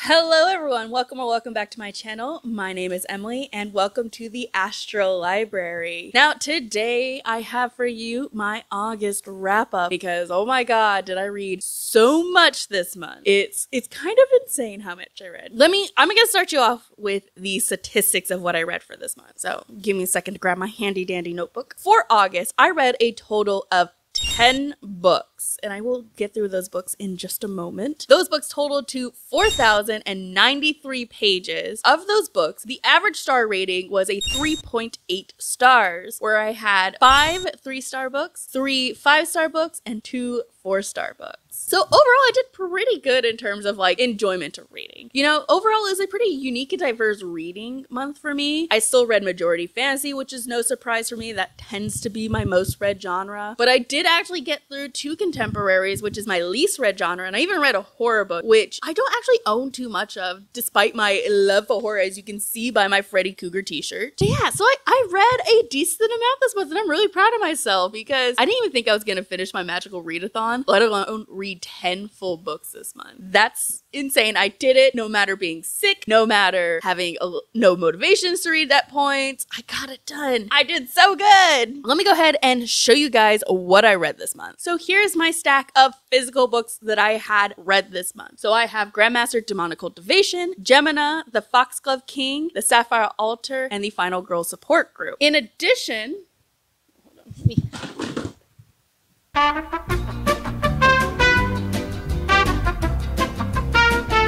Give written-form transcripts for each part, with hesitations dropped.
Hello everyone, welcome or welcome back to my channel. My name is Emily and welcome to the Astral Library. Now today I have for you my August wrap up because oh my god did I read so much this month. It's kind of insane how much I read. I'm gonna start you off with the statistics of what I read for this month. So give me a second to grab my handy dandy notebook. For August I read a total of 10 books, and I will get through those books in just a moment. Those books totaled to 4,093 pages. Of those books, the average star rating was a 3.8 stars, where I had 5 3-star books, 3 5-star books, and 2 4-star books. So overall, I did pretty good in terms of like enjoyment of reading. You know, overall it was a pretty unique and diverse reading month for me. I still read majority fantasy, which is no surprise for me. That tends to be my most read genre. But I did actually get through 2 contemporaries, which is my least read genre. And I even read a horror book, which I don't actually own too much of, despite my love for horror, as you can see by my Freddy Cougar t-shirt. So yeah, so I read a decent amount this month, and I'm really proud of myself because I didn't even think I was going to finish my magical readathon, let alone read 10 full books this month. That's insane. I did it no matter being sick, no matter having no motivations to read at points. I got it done. I did so good. Let me go ahead and show you guys what I read this month. So here's my stack of physical books that I had read this month. So I have Grandmaster Demonic Cultivation, Gemina, the Foxglove King, the Sapphire Altar, and the Final Girl Support Group. In addition,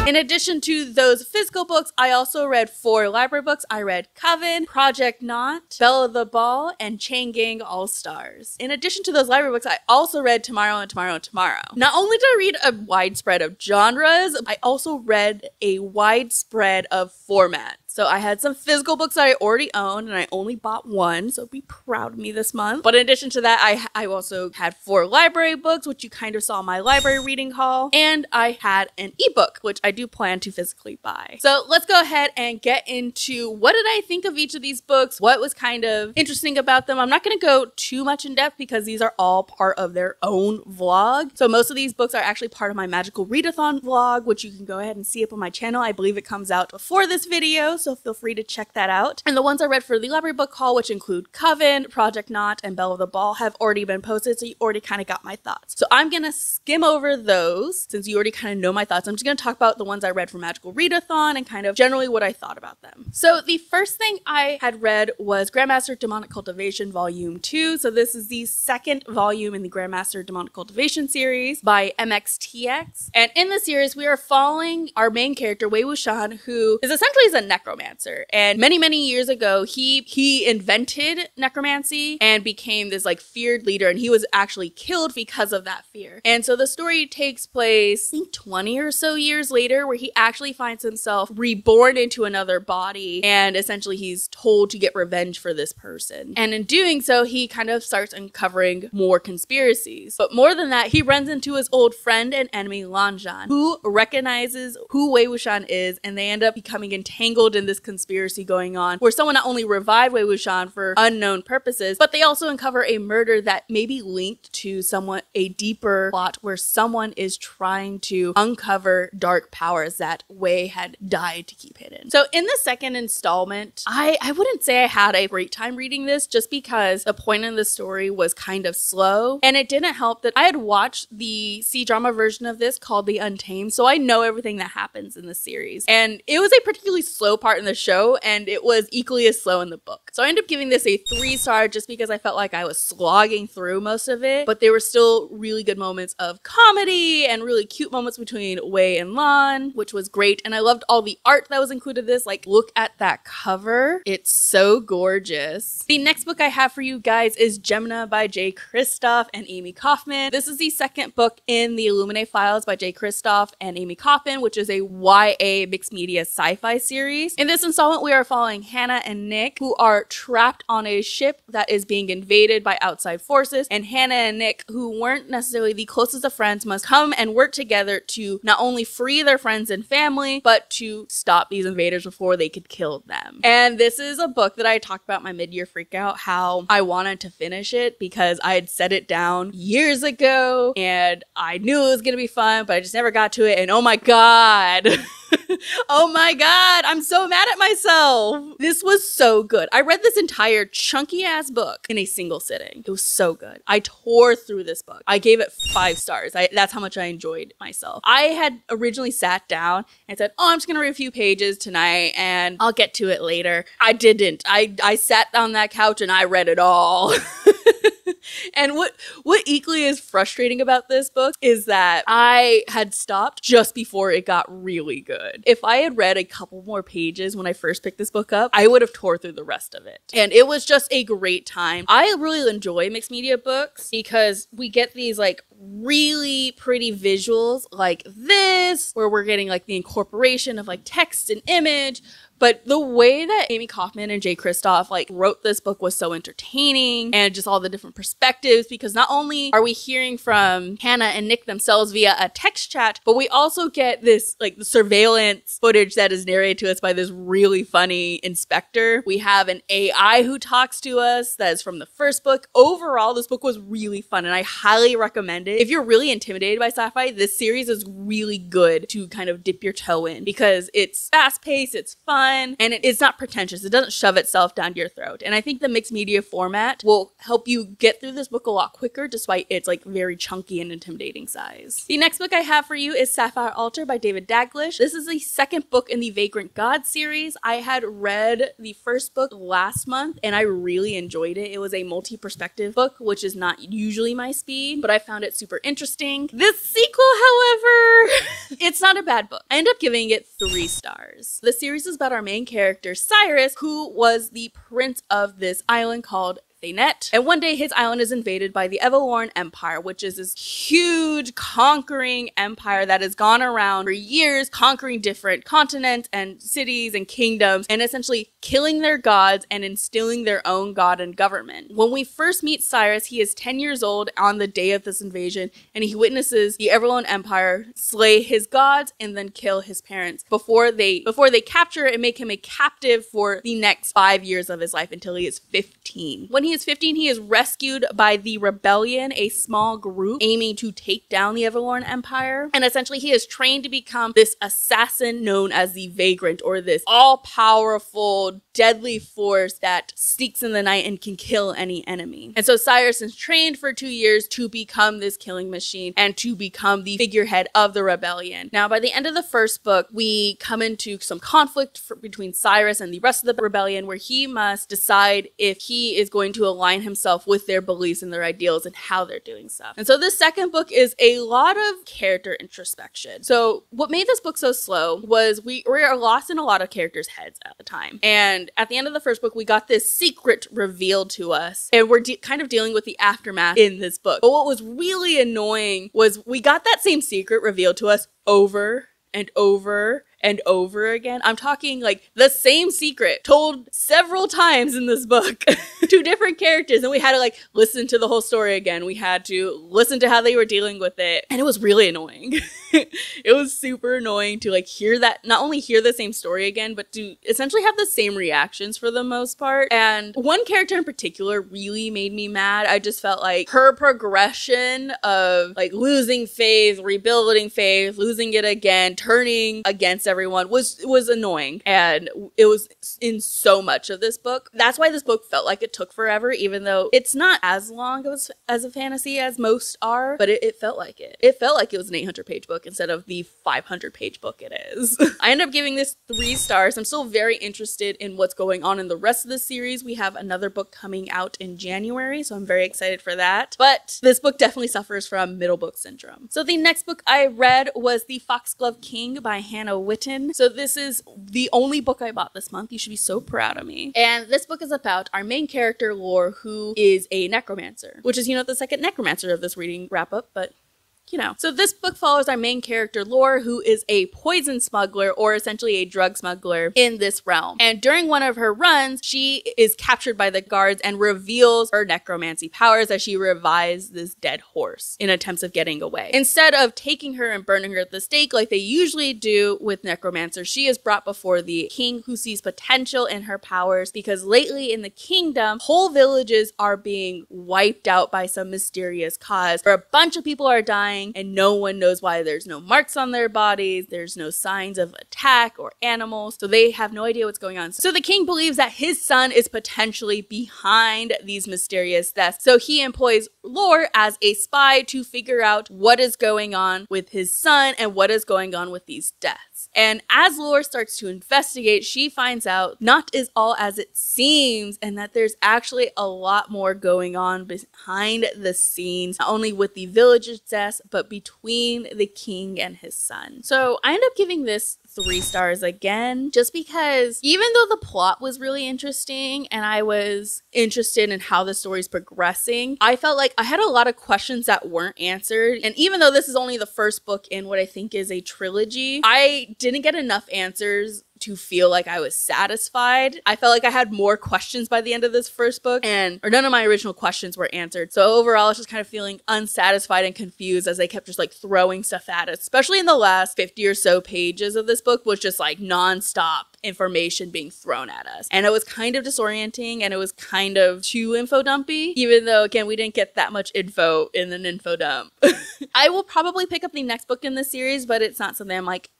in addition to those physical books, I also read 4 library books. I read Coven, Project Nought, Belle the Ball, and Chain Gang All Stars. In addition to those library books, I also read Tomorrow and Tomorrow and Tomorrow. Not only did I read a wide spread of genres, I also read a wide spread of formats. So I had some physical books that I already owned, and I only bought 1, so be proud of me this month. But in addition to that, I also had 4 library books, which you kind of saw in my library reading haul, and I had an ebook, which I do plan to physically buy. So let's go ahead and get into what did I think of each of these books, what was kind of interesting about them. I'm not going to go too much in depth because these are all part of their own vlog. So most of these books are actually part of my magical readathon vlog, which you can go ahead and see up on my channel. I believe it comes out before this video, so feel free to check that out. And the ones I read for the library book haul, which include Coven, Project Nought, and Belle of the Ball, have already been posted, so you already kind of got my thoughts. So I'm gonna skim over those since you already kind of know my thoughts. I'm just gonna talk about the ones I read for Magical Readathon and kind of generally what I thought about them. So the first thing I had read was Grandmaster Demonic Cultivation Volume 2. So this is the 2nd volume in the Grandmaster Demonic Cultivation series by MXTX. And in the series, we are following our main character, Wei Wuxian, who is essentially a necromancer. And many years ago, he invented necromancy and became this like feared leader, and he was actually killed because of that fear. And so the story takes place, I think 20 or so years later, where he actually finds himself reborn into another body, and essentially he's told to get revenge for this person. And in doing so, he kind of starts uncovering more conspiracies. But more than that, he runs into his old friend and enemy Lanjan, who recognizes who Wei Wuxian is, and they end up becoming entangled in this conspiracy going on, where someone not only revived Wei Wuxian for unknown purposes, but they also uncover a murder that may be linked to a deeper plot where someone is trying to uncover dark powers that Wei had died to keep hidden. So in the 2nd installment, I wouldn't say I had a great time reading this just because the point in the story was kind of slow, and it didn't help that I had watched the C-drama version of this called The Untamed, so I know everything that happens in the series. And it was a particularly slow part in the show, and it was equally as slow in the book. So I ended up giving this a 3-star just because I felt like I was slogging through most of it, but there were still really good moments of comedy and really cute moments between Wei and Lan, which was great. And I loved all the art that was included in this. Like, look at that cover. It's so gorgeous. The next book I have for you guys is Gemina by J. Kristoff and Amie Kaufman. This is the 2nd book in the Illuminate Files by J. Kristoff and Amie Kaufman, which is a YA mixed media sci-fi series. In this installment, we are following Hannah and Nick, who are trapped on a ship that is being invaded by outside forces, and Hannah and Nick, who weren't necessarily the closest of friends, must come and work together to not only free their friends and family, but to stop these invaders before they could kill them. And this is a book that I talked about in my mid-year freakout, how I wanted to finish it because I had set it down years ago and I knew it was gonna be fun, but I just never got to it, and oh my god. Oh my god, I'm so mad at myself. This was so good. I read this entire chunky ass book in a single sitting. It was so good. I tore through this book. I gave it 5 stars. That's how much I enjoyed myself. I had originally sat down and said, oh, I'm just gonna read a few pages tonight and I'll get to it later. I didn't. I sat on that couch and I read it all. And what equally is frustrating about this book is that I had stopped just before it got really good. If I had read a couple more pages when I first picked this book up, I would have tore through the rest of it. And it was just a great time. I really enjoy mixed media books because we get these like really pretty visuals like this, where we're getting like the incorporation of like text and image. But the way that Amie Kaufman and Kristoff like wrote this book was so entertaining, and just all the different perspectives, because not only are we hearing from Hannah and Nick themselves via a text chat, but we also get this like the surveillance footage that is narrated to us by this really funny inspector. We have an AI who talks to us that is from the first book. Overall, this book was really fun and I highly recommend it. If you're really intimidated by sci-fi, this series is really good to kind of dip your toe in because it's fast-paced, it's fun, and it's not pretentious. It doesn't shove itself down your throat. And I think the mixed media format will help you get through this book a lot quicker despite its like very chunky and intimidating size. The next book I have for you is Sapphire Altar by David Daglish. This is the second book in the Vagrant God series. I had read the first book last month and I really enjoyed it. It was a multi-perspective book, which is not usually my speed, but I found it super interesting. This sequel, however, it's not a bad book. I end up giving it 3 stars. The series is about our main character, Cyrus, who was the prince of this island called Thanet. And one day his island is invaded by the Everlorn Empire, which is this huge conquering empire that has gone around for years, conquering different continents and cities and kingdoms, and essentially killing their gods and instilling their own god and government. When we first meet Cyrus, he is 10 years old on the day of this invasion, and he witnesses the Everlorn Empire slay his gods and then kill his parents before they capture and make him a captive for the next 5 years of his life until he is 15. When he is 15, he is rescued by the Rebellion, a small group aiming to take down the Everlorn Empire. And essentially, he is trained to become this assassin known as the Vagrant, or this all-powerful, deadly force that sneaks in the night and can kill any enemy. And so Cyrus is trained for 2 years to become this killing machine and to become the figurehead of the rebellion. Now, by the end of the first book, we come into some conflict between Cyrus and the rest of the rebellion, where he must decide if he is going to align himself with their beliefs and their ideals and how they're doing stuff. And so this second book is a lot of character introspection. So what made this book so slow was we are lost in a lot of characters' heads at the time. And at the end of the first book, we got this secret revealed to us, and we're kind of dealing with the aftermath in this book. But what was really annoying was we got that same secret revealed to us over and over and over again. I'm talking like the same secret told several times in this book to different characters, and we had to like listen to the whole story again. We had to listen to how they were dealing with it, and it was really annoying. It was super annoying to like hear that, not only hear the same story again, but to essentially have the same reactions for the most part. And one character in particular really made me mad. I just felt like her progression of like losing faith, rebuilding faith, losing it again, turning against everyone was annoying, and it was in so much of this book. That's why this book felt like it took forever, even though it's not as long as a fantasy as most are, but it felt like it. It felt like it was an 800-page book instead of the 500-page book it is. I ended up giving this 3 stars. I'm still very interested in what's going on in the rest of the series. We have another book coming out in January, so I'm very excited for that. But this book definitely suffers from middle book syndrome. So the next book I read was The Foxglove King by Hannah Whitten. So this is the only book I bought this month. You should be so proud of me. And this book is about our main character, Lore, who is a necromancer, which is, the second necromancer of this reading wrap up, but So this book follows our main character, Lore, who is a poison smuggler, or essentially a drug smuggler in this realm. And during one of her runs, she is captured by the guards and reveals her necromancy powers as she revives this dead horse in attempts of getting away. Instead of taking her and burning her at the stake like they usually do with necromancers, she is brought before the king, who sees potential in her powers because lately in the kingdom, whole villages are being wiped out by some mysterious cause, where a bunch of people are dying dying, and no one knows why. There's no marks on their bodies, there's no signs of attack or animals, so they have no idea what's going on. So the king believes that his son is potentially behind these mysterious deaths, so he employs Lore as a spy to figure out what is going on with his son and what is going on with these deaths. And as Lore starts to investigate, she finds out Nought is all as it seems, and that there's actually a lot more going on behind the scenes, not only with the village's deaths, but between the king and his son. So I end up giving this 3 stars again, just because even though the plot was really interesting and I was interested in how the story's progressing, I felt like I had a lot of questions that weren't answered. And even though this is only the first book in what I think is a trilogy, I didn't get enough answers to feel like I was satisfied. I felt like I had more questions by the end of this first book, or none of my original questions were answered. So overall, I was just kind of feeling unsatisfied and confused as they kept just like throwing stuff at us, especially in the last 50 or so pages of this book was just like nonstop information being thrown at us. And it was kind of disorienting and it was kind of too info dumpy, even though again, we didn't get that much info in an info dump. I will probably pick up the next book in this series, but it's not something I'm like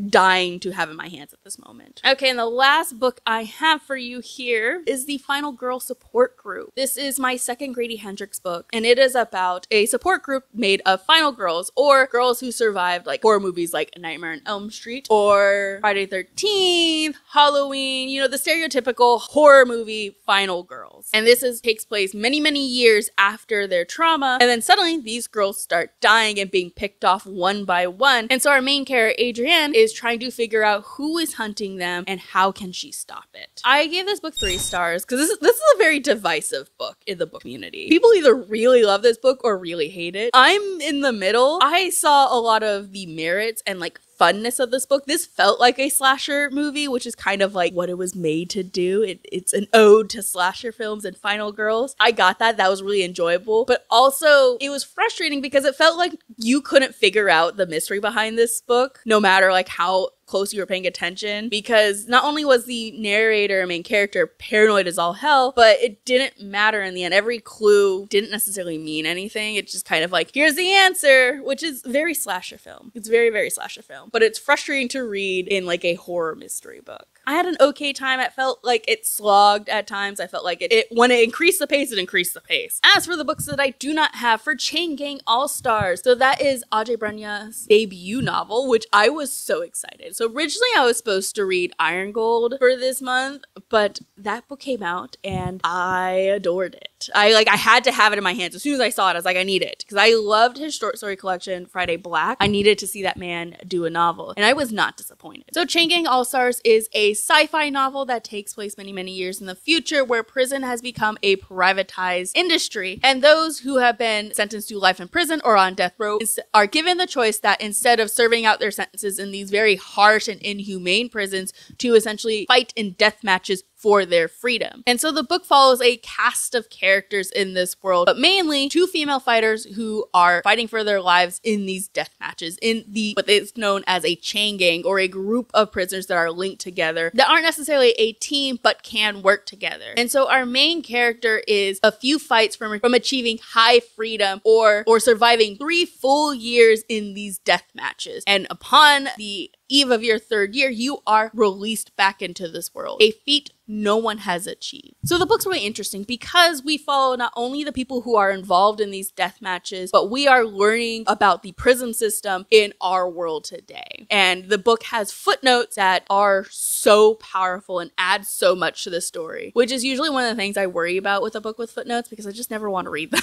dying to have in my hands at this moment. Okay, and the last book I have for you here is the Final Girl Support Group. This is my second Grady Hendrix book, and it is about a support group made of final girls, or girls who survived like horror movies like Nightmare on Elm Street or Friday the 13th, Halloween, you know, the stereotypical horror movie final girls. And this takes place many, many years after their trauma, and then suddenly these girls start dying and being picked off one by one. And so our main character, Adrienne, is trying to figure out who is hunting them and how can she stop it. I gave this book 3 stars because this is a very divisive book in the book community. People either really love this book or really hate it. I'm in the middle. I saw a lot of the merits and like funness of this book. This felt like a slasher movie, which is kind of like what it was made to do. It's an ode to slasher films and final girls. I got that. That was really enjoyable. But also, it was frustrating because it felt like you couldn't figure out the mystery behind this book, no matter like how close you were paying attention, because not only was the narrator, main character, paranoid as all hell, but it didn't matter in the end. Every clue didn't necessarily mean anything. It's just kind of like, here's the answer, which is very slasher film. It's very, very slasher film, but it's frustrating to read in like a horror mystery book. I had an okay time. I felt like it slogged at times. I felt like it when it increased the pace, it increased the pace. As for the books that I do not have for Chain Gang All-Stars, so that is Adjei-Brenyah's debut novel, which I was so excited. So originally I was supposed to read Iron Gold for this month, but that book came out and I adored it. I had to have it in my hands. As soon as I saw it, I was like, I need it. Because I loved his short story collection, Friday Black. I needed to see that man do a novel, and I was not disappointed. So Chain Gang All-Stars is a sci-fi novel that takes place many, many years in the future, where prison has become a privatized industry, and those who have been sentenced to life in prison or on death row are given the choice that instead of serving out their sentences in these very harsh and inhumane prisons, to essentially fight in death matches for their freedom. And so the book follows a cast of characters in this world, but mainly 2 female fighters who are fighting for their lives in these death matches in what is known as a chain gang, or a group of prisoners that are linked together that aren't necessarily a team but can work together. And so our main character is a few fights from achieving high freedom or surviving 3 full years in these death matches. And upon the eve of your 3rd year, you are released back into this world, a feat no one has achieved. So the book's really interesting because we follow not only the people who are involved in these death matches, but we are learning about the prison system in our world today. And the book has footnotes that are so powerful and add so much to the story, which is usually one of the things I worry about with a book with footnotes, because I just never want to read them.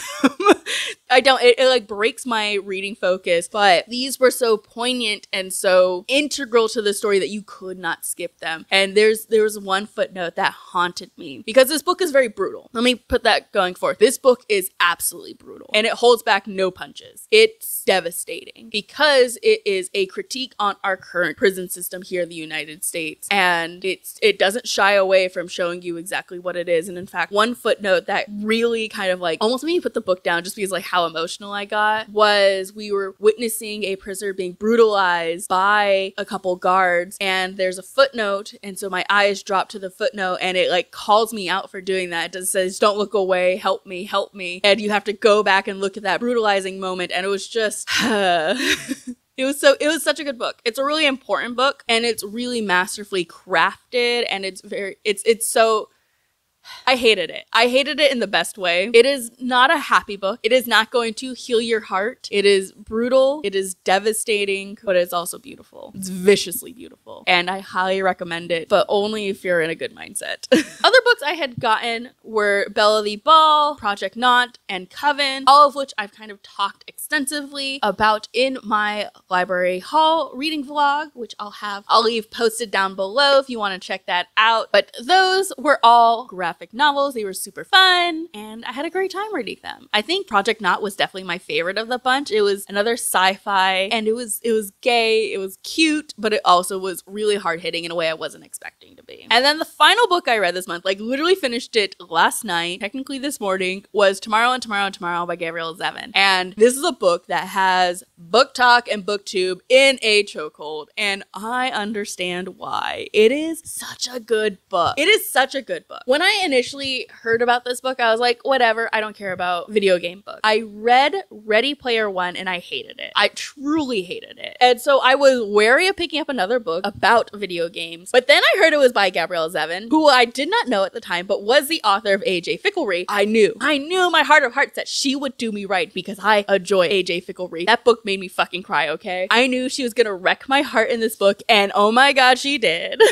It like breaks my reading focus, but these were so poignant and so integral to the story that you could not skip them. And there was one footnote that haunted me because this book is very brutal. Let me put that going forth. This book is absolutely brutal and it holds back no punches. It's devastating because it is a critique on our current prison system here in the United States. And it doesn't shy away from showing you exactly what it is. And in fact, one footnote that really kind of like almost made me put the book down just because like how emotional I got was we were witnessing a prisoner being brutalized by a couple guards and there's a footnote, and so my eyes drop to the footnote and it like calls me out for doing that. It just says, don't look away, help me, help me. And you have to go back and look at that brutalizing moment, and it was just it was such a good book. It's a really important book, and it's really masterfully crafted, and it's so I hated it. I hated it in the best way. It is not a happy book. It is not going to heal your heart. It is brutal. It is devastating, but it's also beautiful. It's viciously beautiful. And I highly recommend it, but only if you're in a good mindset. Other books I had gotten were Belle the Ball, Project Nought, and Coven, all of which I've kind of talked extensively about in my library haul reading vlog, which I'll leave posted down below if you want to check that out. But those were all graphic novels. They were super fun, and I had a great time reading them. I think Project Nought was definitely my favorite of the bunch. It was another sci-fi, and it was gay, it was cute, but it also was really hard-hitting in a way I wasn't expecting to be. And then the final book I read this month, like literally finished it last night, technically this morning, was Tomorrow and Tomorrow and Tomorrow by Gabrielle Zevin. And this is a book that has book talk and booktube in a chokehold, and I understand why. It is such a good book. It is such a good book. When I initially heard about this book, I was like, whatever, I don't care about video game books. I read Ready Player One and I hated it. I truly hated it. And so I was wary of picking up another book about video games. But then I heard it was by Gabrielle Zevin, who I did not know at the time, but was the author of AJ Ficklery. I knew in my heart of hearts that she would do me right because I enjoy AJ Ficklery. That book made me fucking cry, okay? I knew she was gonna wreck my heart in this book, and oh my god, she did.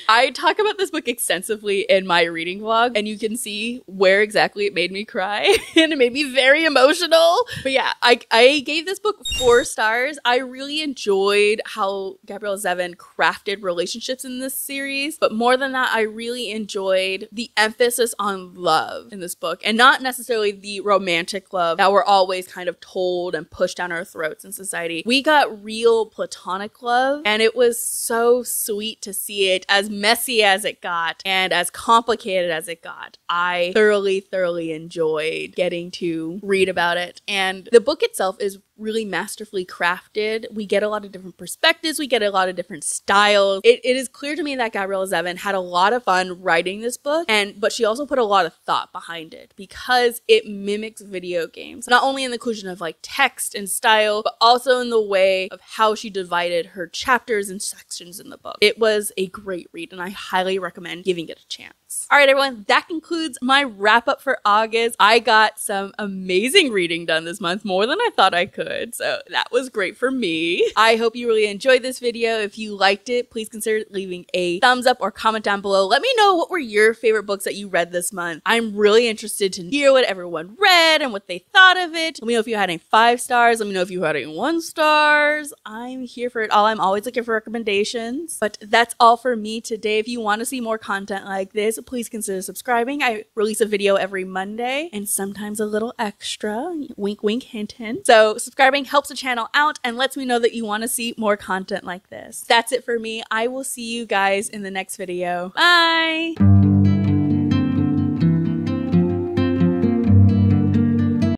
I talk about this book extensively in my reading vlog, and you can see where exactly it made me cry, and it made me very emotional. But yeah, I gave this book 4 stars. I really enjoyed how Gabrielle Zevin crafted relationships in this series, but more than that, I really enjoyed the emphasis on love in this book, and not necessarily the romantic love that we're always kind of told and pushed down our throats in society. We got real platonic love, and it was so sweet to see it, as messy as it got and as complicated as it got. I thoroughly enjoyed getting to read about it, and the book itself is really masterfully crafted. We get a lot of different perspectives. We get a lot of different styles. It is clear to me that Gabrielle Zevin had a lot of fun writing this book, but she also put a lot of thought behind it because it mimics video games, not only in the inclusion of like text and style, but also in the way of how she divided her chapters and sections in the book. It was a great read, and I highly recommend giving it a chance. All right, everyone, that concludes my wrap up for August. I got some amazing reading done this month, more than I thought I could. So that was great for me. I hope you really enjoyed this video. If you liked it, please consider leaving a thumbs up or comment down below. Let me know what were your favorite books that you read this month. I'm really interested to hear what everyone read and what they thought of it. Let me know if you had any 5 stars. Let me know if you had any 1 stars. I'm here for it all. I'm always looking for recommendations. But that's all for me today. If you want to see more content like this, please consider subscribing. I release a video every Monday and sometimes a little extra. Wink, wink, hint, hint. So subscribing helps the channel out and lets me know that you want to see more content like this. That's it for me. I will see you guys in the next video. Bye!